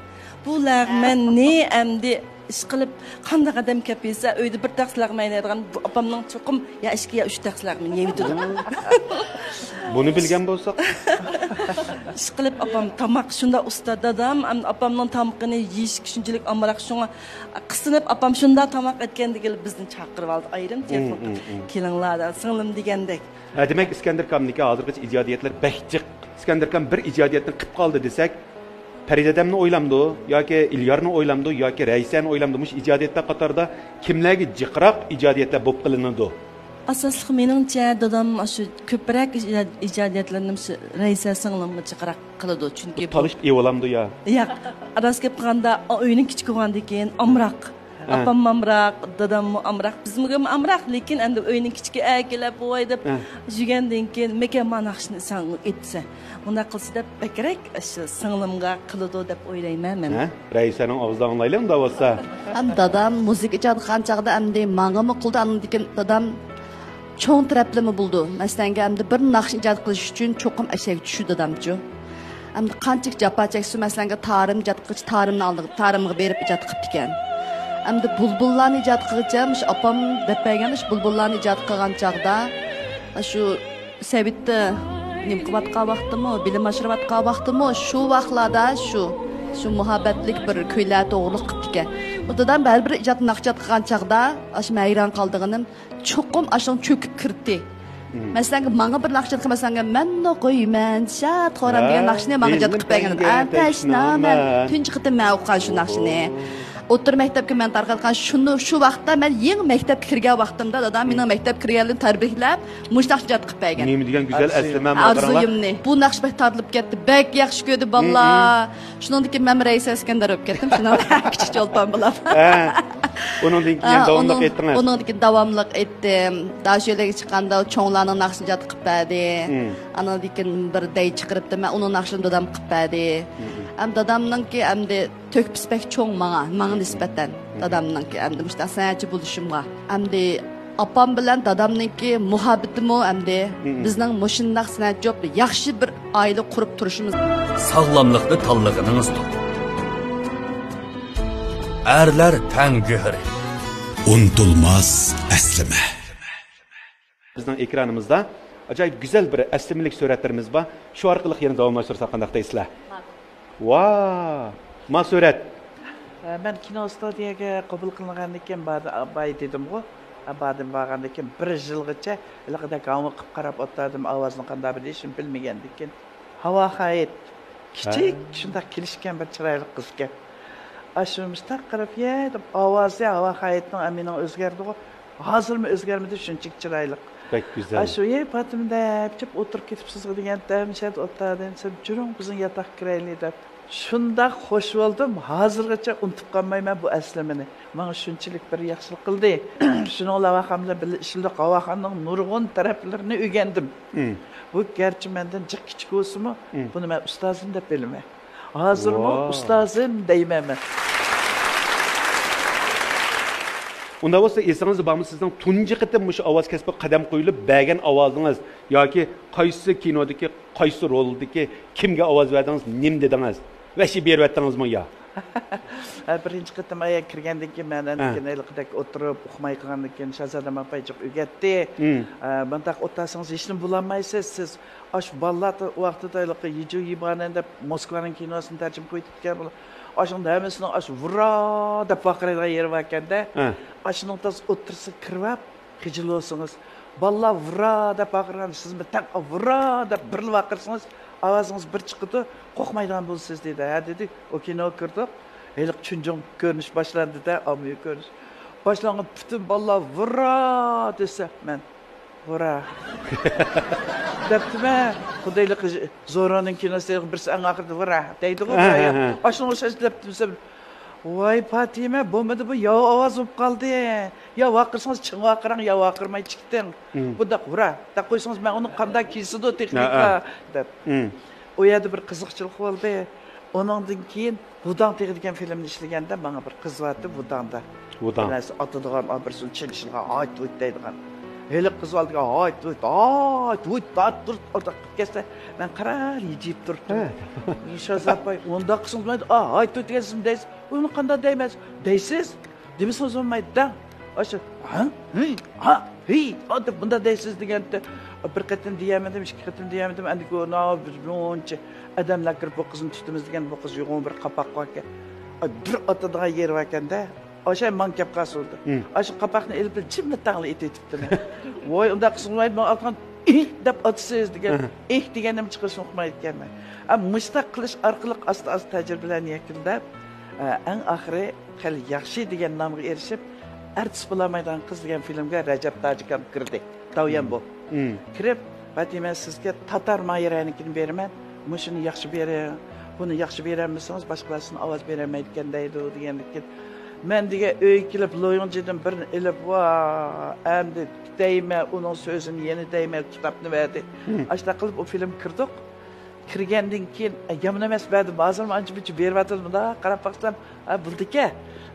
Speaker 6: Bu lag'man ne endi ish qilib qanday qadam kapesa uyda bir taqsilag'maydigan opamning cho'qim ya 2 ya 3 taqsilag'men yeydi.
Speaker 2: Buni bilgan bo'lsak,
Speaker 6: ish qilib opam tamoq shunda usta dadam opamning tamoqini yeyish shunchalik amroq shunga qisinib opam shunda tamoq etgandigil bizni chaqirib oldi ayrim telefon kelinglar singlim degandek.
Speaker 2: Demak Iskandar akamniki hozirgacha ijodiyatlar behjiq. Iskandar akam bir ijodiyatni qilib qoldi desak, Peridadamni o'ylamdi yoki Ilyarni o'ylamdi yoki Raisani o'ylamdi. Mush ijodiyatlar qatorida kimlarga jiqroq ijodiyatlar bo'lib qilinadi?
Speaker 6: Asosli meningcha dadam shu ko'proq ijodiyatlarni Raisa singlimga jiqroq qiladi. Chunki
Speaker 2: talishib evolamdi ya.
Speaker 6: Yo'q, adas gap qilganda uyning kichik bo'lgandan keyin amroq. Apam amroq, dadam amroq, bizga amroq, lekin endi uyning kichik kelib voy deb jugandan keyin mekaman naqshni san etsa. Bunda qilsa deb bakrak shu singlimga qiladi deb o'ylayman men.
Speaker 2: Raisaning og'zidan anglaylam da bo'lsa.
Speaker 8: Ham dadam musiqa ijod qanchaqda endi mang'imi qildi, lekin dadam cho'ng taraflama bo'ldi. Masalan, endi bir naqsh ijod qilish uchun cho'qim ashak tushdi dadamchu. Endi qanchalik japa cheksa, masalan, tarim ijod qilish, tarimni oldi, tarimga berib ijod qilib ekan. Endi bulbullarni ijod qilgacham, opam deb bergan ish bulbullarni ijod qilgan chaqda shu Sabitda nim qilayotgan vaqtimi, bilim oshirayotgan vaqtimi, shu vaqtlarda shu muhabbatlik bir kuylar to'g'riliq qilib ekan. Bu dadam bir ijod naqshat qilgan chaqda ash hayron qoldiganim cho'qim ashun cho'kib kirdi. Masalan, menga bir naqshat qilmasanga menni qo'yman, shat xoram degan naqshni menga ijod qilib bergan. Tashnama tunji qitim men o'qigan shu naqshni. O'tir maktabga men tarqatgan shu vaqtda men yangi maktabga kirgan vaqtimda dadam mening maktab kirganligini tarbiyatlab mushtaq jat qilib bergan.
Speaker 2: Nima degan go'zal aslima
Speaker 8: Arzuyimni. Bu naqsh bek tortilib ketdi. Bek yaxshi ko'rdi balla. Shundan keyin men Raisa Iskandar bo'lib ketdim. Shundan kichik cho'lpon bo'lib.
Speaker 2: Uningdan keyin davomliq etdingiz.
Speaker 8: Uningdan keyin davomliq etdim. Dasho'larga chiqqanda cho'nglarning naqshini jat qilib berdi. Andan keyin bir day chiqiribdi. Men uning naqshini dadam qilib berdi. Ham dadamninki hamda to'kpispek cho'ng manga nisbatan dadamninki hamda mushtaq sanatchi bo'lishimga hamda opam bilan dadamninki muhabbatimi hamda bizning mushundaq sanatchi yaxshi bir oila qurib turishimiz
Speaker 3: sog'lomlikni tanlig'iningizdir. Erlar tan go'hri
Speaker 1: unutulmaz aslima.
Speaker 2: Bizning ekranimizda ajoyib go'zal bir aslimalik suratlarimiz bor. Shu orqali yana davomlashtirsak qanday deysizlar? Vaa! Ma surat.
Speaker 4: Ben kino studiyaga qabul qilingandan keyin bay dedim-ku. Badim borgandan keyin 1 yilgacha ilaqada qavmi qilib qarab o'tdim, ovozini qanday bilishim bilmagandan keyin havo hayit kichik shunda kelishgan bir chiroyli qizga. Ashumishda qarab yedim, ovozi havo hayitning amining o'zgardi-ku. Hozirmi o'zgarmadi shunchalik chiroyli.
Speaker 2: Pek güzel.
Speaker 4: Aşu ye patimda hep o'tirib ketibsiz deganda mishat o'tadi, sen juring bizning yotoq kirayli deb. Shunda xo'sh bo'ldim. Hozirgacha unutib qolmayman bu aslimini. Menga shunchalik bir yaxshilik qildi. Shuni lavaqamda ishildi qavaxonning nurg'un taraflarini o'rgandim. Bu garchi mendan jiq kichik bo'lsa-mu, buni men ustozim deb bilaman. Hozirmi ustozim deyman.
Speaker 2: Unda bo'lsa esingizda bormi sizning tunji qitim shu ovoz kasbiga qadam qo'yilib bergan ovozingiz yoki qaysi kinodagi qaysi roldagi kimga ovoz berdingiz, nim dedingiz va shu beryaptingizmi yo?
Speaker 4: Birinchi qitim ayga kirgandan keyin men anaqadek o'tirib uxmay qilgandan keyin Shahzoda Mapaychiq o'rgatdi. Bundaq o'tasangiz hech nima bo'lolmaysiz. Siz ash ballat vaqtida Yijo Yibanan deb Moskvaning kinosini tarjima qo'yibgan bo'lar. Aşın demisini aş vura deb baqiraydigan yeri var ekanda, aşının tas o'tirsa kirib, xijil olsangiz, balla vura deb baqirgan, siz bir tak vura deb bir baqirsangiz, ovozingiz bir chiqdi, qo'rqmaydigan bo'lsiz dedi. Ha dedi, o kino kirdik. Heliq chunjung ko'rinish boshlandi-da, ommaviy ko'rinish. Boshlangan butun balla vura desa, men vura. Debtime, Xudaylik Zo'raning kinosida birsi eng oxirida vura deydi-ku. Ashuni o'sha debtimsa, voy Fatima, bo'lmadi bu yo ovoz bo'lib qoldi. Yo vaqirsangiz ching vaqirang, yo vaqirmay chiqding. Bunda vura, deb qo'ysangiz men uni qanday kiysido texnika deb. O yerda bir qiziqchilik bo'ldi. Ondan keyin Vudan degan filmni ishlaganda menga bir qiz vardi Vudanda. Vudan. Atadigan bir so'z chilishga ayt deydigan. Hele kız aldık, ay dur, orada kesse, ben karar yiyip durdum. İnşallah yapay, onda kısımlaydı, ay dur diyesim deyiz, onu kanda değmez, deysiz, demişsiniz olmaydı da, aşı, hadi bunda deysiz diyende, bir kıtın diyemedim, iki kıtın diyemedim, andik o, onca adamlar kirip bu kızın tuttuğumuz diyen, bu kız yoğun bir kapak varken, bir atadığı yer varken de, aşağı mankep kasıldı. Aşağı kapakını elip cimri tağlı etitipti. Vay onda kısımlaydı ben altından dep atsız diyen, diyenim çıkışını okumaydı gelme. Ama mıstak kılış arkalık aslı tecrübelerini yakında en ahire hal yaxshi degan nomga erishib, artist bo'lamaydigan qiz degan filmga Rajab Tajikam kirdi. Tavyan bu. Kirib, Fatima sizga Tatar Mayranikini beraman. Mushuni yaxshi bering. Buni yaxshi beramisangiz, boshqalarni ovoz beramaydigan deydi deganlikka. Men degan uy kelib loyonjidan birini ilib va endi deyme uning so'zini yeni deyme kitobni berdi. Ashta qilib o film kirdik. Kirgandan keyin yomon emas berdi. Ba'zan ancha bichi beryaptimi-da, qarab baqsam, buldika.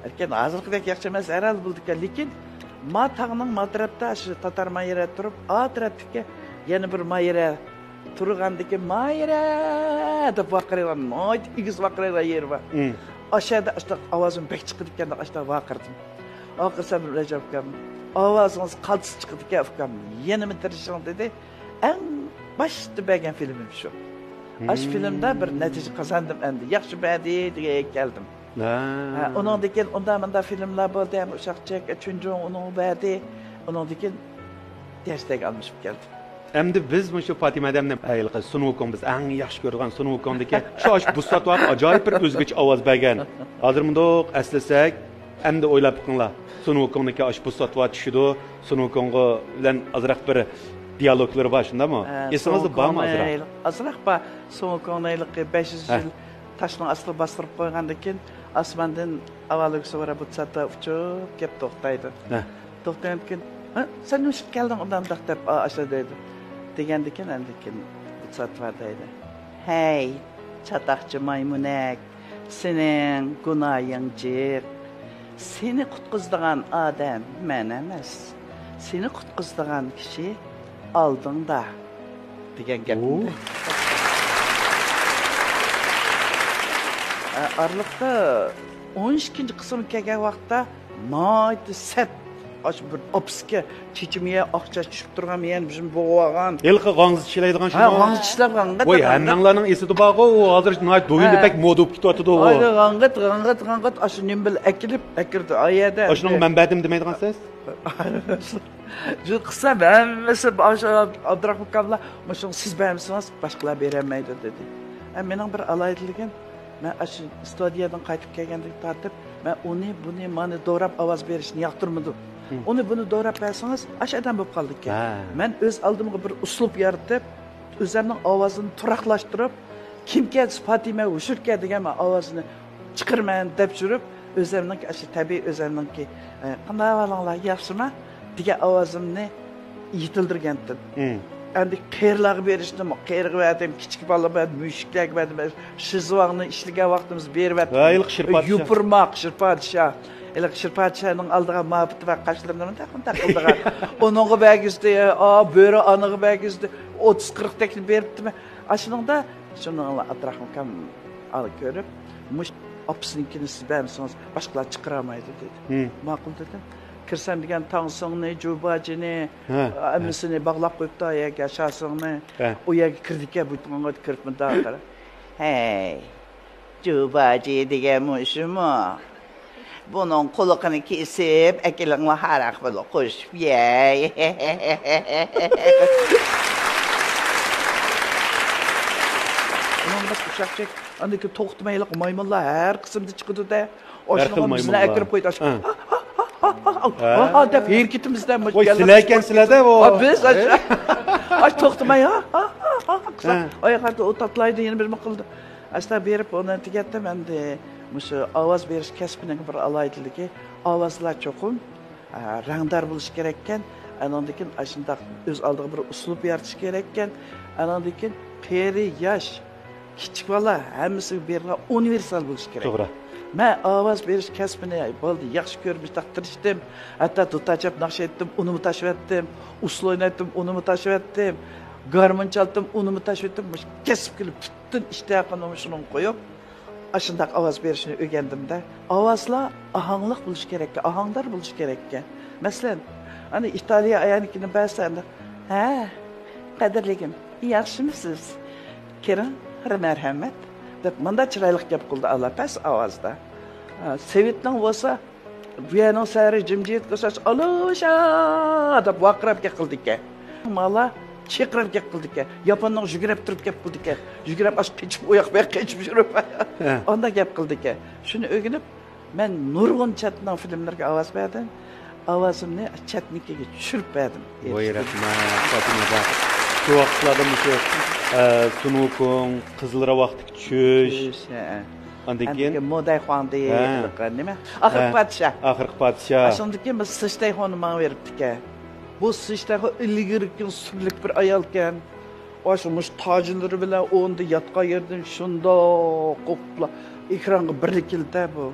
Speaker 4: Erken hozirgidek yaxshi emas, aral buldika. Lekin ma tag'ning ma tarafda shu Tatar Mayra turib, a tarafga yana bir Mayra turgandiki Mayra deb vaqirgan, mo'y igiz vaqirgan yer bor. Aşağıda işte avazım pek çıktı diken de aşağıda vakırdım. Akırsam Recep kam, avazınız kaltısı çıktı diken afkam. Yeni mi tartışan dedi. En başta beğen filmim şu. Aş filmde bir netice kazandım endi. Yaxşı bedi diye geldim. Onun diken onda filmler oldu. Yani uşak çek, üçüncü onu verdi. Onun diken destek almış geldim.
Speaker 2: Endi biz shu Fatima adamni ayilqi sunuvkon biz eng yaxshi ko'rgan sunuvkondagi shosh bustat vaqt ajoyib bir o'zgacha ovoz bergan. Hozir bundoq eslasak, endi o'ylab bakinglar. Sunukong'niki aş bu satva tushidi. Sunukong'a bilan azroq bir diyaloglar var shundami? Esingizda bormi azroq?
Speaker 4: Azroq bor. Sunukong'niki 500 yil tashning asli bostirib qo'ygandan keyin osmondan avvalgi suvara bu satva uchib kelib to'xtaydi. To'xtagandan keyin, "Sen nima kelding undan deb asha deydi." Degandan keyin endi keyin bu satva deydi. "Hey, çataqçı maymunak, senin günahın jiq. Seni qutqizdigan adam men emas. Seni qutqizdigan kishi oldingda." degan gapni. Aralıqda 12-ci qism kelgan vaqtda maydı sət aş bir opiska çiçimiye akça tushib turgan men bizim bo'g'agan.
Speaker 2: Yilqi g'ongiz ishlaydigan shuni.
Speaker 4: Ha, g'ongiz ishlagan.
Speaker 2: Voy, hammanglarning esida borku, hozir do'yinda pek moda bo'lib ketyapti-ku.
Speaker 4: Ayda g'ang'it ash nim bil akirdi ayada.
Speaker 2: Ashning manbadim demaydigansiz?
Speaker 4: Shu qissa hammasi Abdurahmon Kamla, "Mushun siz bermisiniz, boshqalar berolmaydi" dedi. Mening bir alaydiligim, men ash studiyadan qaytib kelganda tartib, men uni buni mani doğrab ovoz berishni yoqtirmadim. Uni buni doğrab bersangiz, aşadan bo'lib qoldik. Men o'z oldimga bir uslub yaratib, o'zimning ovozini turaqlashtirib, kimga Fatima Ushurka degan ovozini chiqirman deb yurib, o'zimning ash tabiiy o'zimningki qanday valanglar yaxshimi degan ovozimni yetildirgandim. Endi qeyrlarga berishdim, qeyrga verdim, kichik bolalar mushuklarga verdim. Shizvog'ni ishlagan vaqtimiz berib atdim. Yupurmoq, shirpadsha. Elak shirpadshaning oldiga mabit va qashlarini taqildigan. Oningga bagizdi, bo'ri aniga bagizdi, 30-40 takni beribdimi? Ashuningda shuni Abdurahmon kam olib ko'rib, mush opsininkini siz bermisiniz, boshqalar chiqara olmaydi dedi. Ma'qul dedim. Kirsam degan tangsingni, jubajini, amisini bog'lab qo'yibdi ayaga, shasingni. U yerga kirdik-a, butunga kiribmidi axir. "Hey, jubaji degan mushumi? Bunun quluqini kesib, akilingni haraq bo'lib qo'shib yey." Bunun uşaqçak, andaki to'xtamayliq maymunlar har qismda chiqadi-da. Oshning bizni akirib qo'ydi. Deb hareketimizdan
Speaker 2: voy sizlar o.
Speaker 4: Biz aç to'xtamay oyoqlarni o'tatlaydi yana bir qildi. Asta berib uni tugatdim endi. Mushu ovoz berish kasbining bir alaydiligi, ovozlar cho'qim rangdor bo'lish kerak ekan. Andan keyin ashundaq o'z oldiga bir uslub yaratish kerak ekan. Andan keyin qeri yosh kichik bola hammasi berilgan universal bo'lish kerak.
Speaker 2: To'g'ri.
Speaker 4: Men ovoz berish kasbini bo'ldi, yaxshi ko'rib taqtirishdim. Hatto tutachab naqsh etdim, unimi tashib etdim. Usul o'ynatdim, unimi tashib etdim. Garmon chaldim, unimi tashib etdim. Kesib kelib butun ishtiyaqini shuni qo'yib, ashundaq ovoz berishni o'rgandimda. Ovozlar ohangliq bo'lish kerak, ohangdor bo'lish kerak ekan. Masalan, ana Italiya ayanikini barsanda, "Ha, qadrligim, yaxshimisiz? Kiring, marhamat." deb menda chiroyli gap qildi Allah past ovozda. Sovetning bo'lsa, bu yerning sari jimjit qilsa, "Alusha!" deb vaqirab qildik-a. Mala chaqirib qildik-a. Yaponning yugurib turib qildik-a. Yugurib ash qechib oyoq bilan qechib yurib. Onda gap qildik-a. Shuni o'rganib, men nurg'un chatning filmlarga ovoz berdim. Ovozimni chatnikiga tushirib berdim.
Speaker 2: Voy rahmat, Fatima. Shu vaqtlarda shu Sunukong, Qizilravoqdagi tushish. Ondan keyin
Speaker 4: Moday xon deyilgan nima? Oxirgi podsha.
Speaker 2: Oxirgi podsha.
Speaker 4: Shundan keyin biz Sishtay xonni menga beribdi-ka. Bu Sishtay xon ilgirkin surlik bir ayol ekan. Oshumush tojlari bilan o'nda yotgan yerdan shunda qo'pla ekranga birlikilda bu.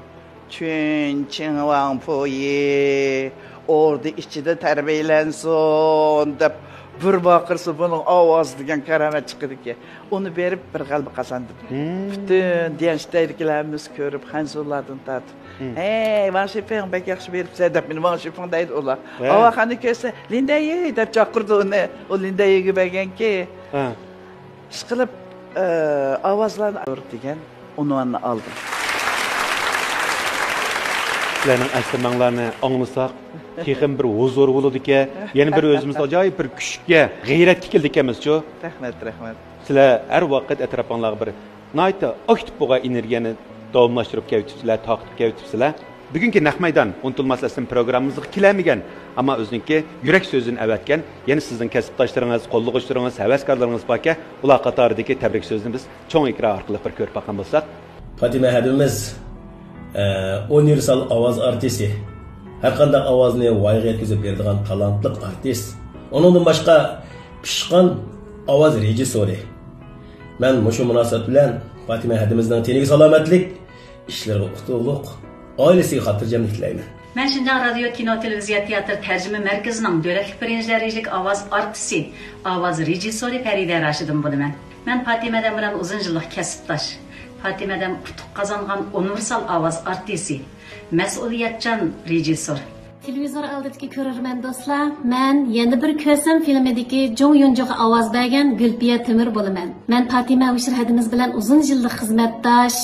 Speaker 4: Chun Chingwang Poyi orada ichida tarbiyalansin deb bir baqirsa buning ovozi degan karamat chiqdi-ki. Uni berib bir qalbi qasandim. Butun diyanchdagilarimiz ko'rib, xanzurlardan tortib, "Hey, Van Shifeng bek yaxshi beribsiz" deb meni Van Shifeng deydi ular. Avaqani kelsa, "Lindaye" deb chaqirdi uni. O Lindayega berganki, ishqilib ovozlarni degan unvonni oldim.
Speaker 2: Sizlarning aslamanglarni anglasak, texim bir huzur bo'ladi-ki, yana bir o'zimiz ajoyib bir kuchga, g'ayratga keldik emas-ku.
Speaker 4: Rahmat.
Speaker 2: Sizlar har vaqt atrofingizga bir nayta aktiv bo'lgan energiyani davomlashtirib kelibsizlar, taqib kelibsizlar. Bugungi naq maydon unutulmas aslim programmamizga kelamigan, ammo o'ziniki yurak so'zini avatgan, yana sizning kasbdoshlaringiz, qo'llag'uvchilaringiz, havaskorlaringiz borki, ular qatoridagi tabrik so'zini biz cho'ng ekran orqali bir ko'rib boqqan bo'lsak,
Speaker 9: Fatima hadimiz universal ovoz artisti. Har qanday ovozni voyaga yetkazib beradigan talantli artist. Onundan boshqa pishqon ovoz rejissyori. Men mushu munosabat bilan Fatima hadimizning teniga salomatlik, ishlariga utuqlik, ailesiga xotirjamlik tilayman.
Speaker 10: Men Şinjan Radio Kino Televiziya Teatr Tərcümə Mərkəzinin dövlətlik birinci dərəcəlik avaz artisti, avaz rejissyori Fərida Raşidin bo'laman. Men Fatimadan bilan uzun yillik kasbdosh. Fatimadan utuq qozongan universal avaz artisti, mas'uliyatchan rejissor.
Speaker 11: Televizor oldidagi ko'rarman do'stlar, men yana bir ko'sim filmidagi Jong Yunjoqqa ovoz bergan Gulpiya Timur bo'laman. Men Fatima Ushirhadimiz bilan uzun yillik xizmatdosh.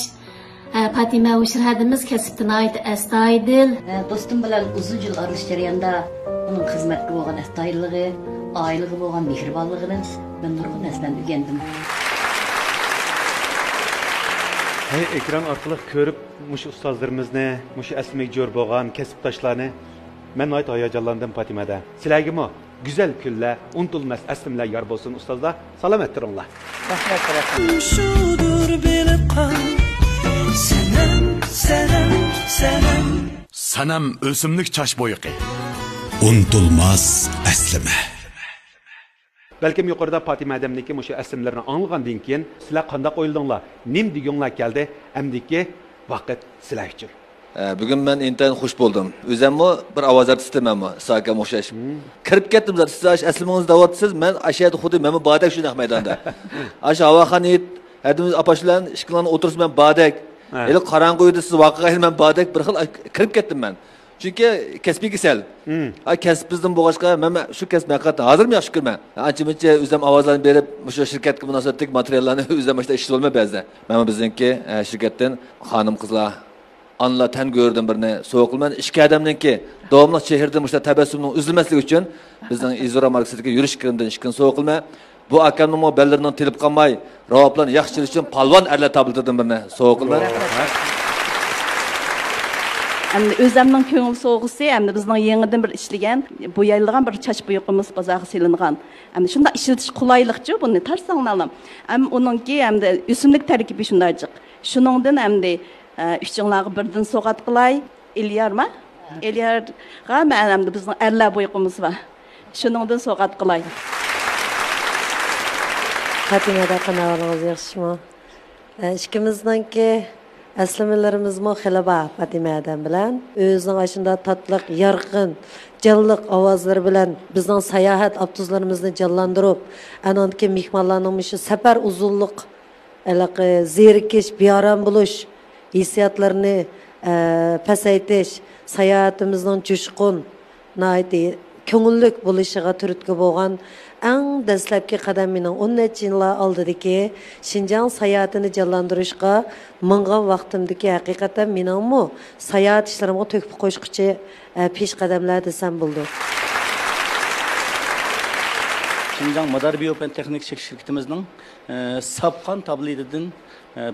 Speaker 11: Fatima Ushirhadimiz kasbdan oid astoydil.
Speaker 10: Do'stim bilan uzun yil aralash jarayonida uning xizmatga bo'lgan astoydilligi, oilaga bo'lgan mehribonligini men nurg'un narsadan o'rgandim.
Speaker 2: Ekran orqali ko'rib, mush ustozlarimizni, mush asliga jo'r bo'lgan kasbdoshlarni men noyat hayajonlandim Fatimada. Sizlarga güzel kunlar, unutulmas aslimlar yor bo'lsin ustozlar. Salomat turinglar.
Speaker 3: Rahmat. Şudur bilib qal.
Speaker 5: Sanam o'simlik chash bo'yiqi.
Speaker 1: Unutulmas aslima.
Speaker 2: Balkim yuqorida Fatima adamniki mushu aslimlarni anglagandan keyin sizlar qanday o'yladinglar? Nim deganlar keldi? Amdiki vaqt sizlar uchun.
Speaker 12: Bugün ben intayin xush bo'ldim. O'zimmi bir ovoz artistimanmi, Saka o'xshash. Kirib ketdim zat, siz aslimingizni da'vatsiz, men ashayat xuddi men badak shunaq maydonda. Ash havoxon it, hadimiz apashlan ishqilan o'tirsiz men badak. Eli qarang'i uyda siz voqea men badak bir xil kirib ketdim men. Chunki kasbiy kasal. Kasb bizdan bo'g'ashqa men shu kasb haqiqatan hozirmi yaxshi ko'raman. Ancha-muncha o'zim ovozlarni berib, shu shirkatga munosabatli materiallarni o'zim ishda ishlatib olmay ba'zida. Men bizniki shirkatdan xonim qizlar anla tan gördüm birini soğukluman işki adamınki doğumluk şehirde müşte tebessümünün üzülmeslik için bizden İzora markasındaki yürüyüş kirimden işkin soğukulma bu akamın o bellerinden tilip kalmay ravaplarını yakışçılık için palvan erle tabildırdım birini soğukulma.
Speaker 8: Özümün köngül soğuğusu hem de bizden yeniden bir işleyen bu yayılgan bir çaş buyuğumuz bazağı silingan. Hem de şunda işletiş kolaylıkçı bunu tarsanalım. Hem onunki hem de üsümlük terkibi şundaycık. Şunundan hem de üçüncüleri birden soğat qılay, Eliyar mı? Eliyar'a mənim de bizim erlər boyuqumuz var. Şunundan soğat qılay.
Speaker 13: Fatima'da qanavlarınız yaxşımı? İkimizden ki əslimələrimiz mi xilaba Fatima'dan bilan. Özünün aşında tatlıq, yarqın, canlıq avazları bilan bizden sayahat abtuzlarımızı canlandırıb, anandaki mihmanlarının şu səfər uzunluq, zerikiş, biyaran buluş, hissiyatlarını pasaytish, sayohatimizning jo'shqin, ko'ngillik bo'lishiga turtki bo'lgan eng dastlabki qadam mening 10 necha yillar oldidagi Şinjan sayohatini jonlantirishga mingan vaqtimdagi haqiqatan meningmi sayohat ishlarimga to'kib qo'yishquchi pesh qadamlar desam bo'ldi.
Speaker 14: Şinjan Madar Biopen Texnik şirketimizning sapqan tabletidan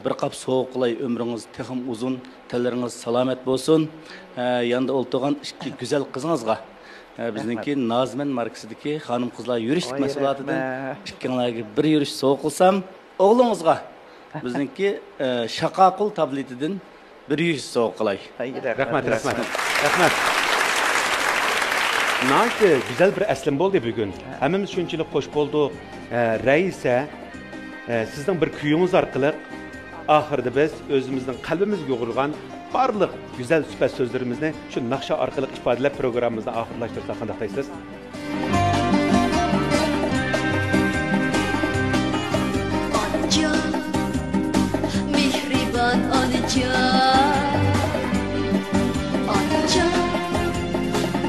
Speaker 14: bir qap soğuqlay ömrünüz texim uzun, telleriniz salamet bolsun. Yanında oltuğan iki güzel kızınızga bizninki Nazmen markasidagi hanım kızlar yürüyüşlük mesulatidan ikkinlarga bir yürüyüş soğuqlsam, oğlunuzga bizninki Şaqaqul tabletidan bir yürüyüş soğuqlay.
Speaker 2: Rahmat. Nayte güzel bir aslim oldu bugün. Hemimiz şunçilik hoş bulduk. Reise sizden bir kuyunuz arkalı ahırda biz özümüzden kalbimizge yoğurgan barlıq güzel süper sözlerimizni şu nakşa arkalık ifadeler programımızda ahırlaştırsak kandaktayız.
Speaker 15: Anca, mihriban anca, anca,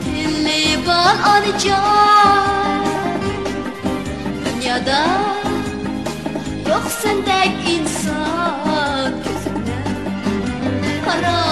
Speaker 15: tilliban anca, dünyada yok sendek insan gözüne kara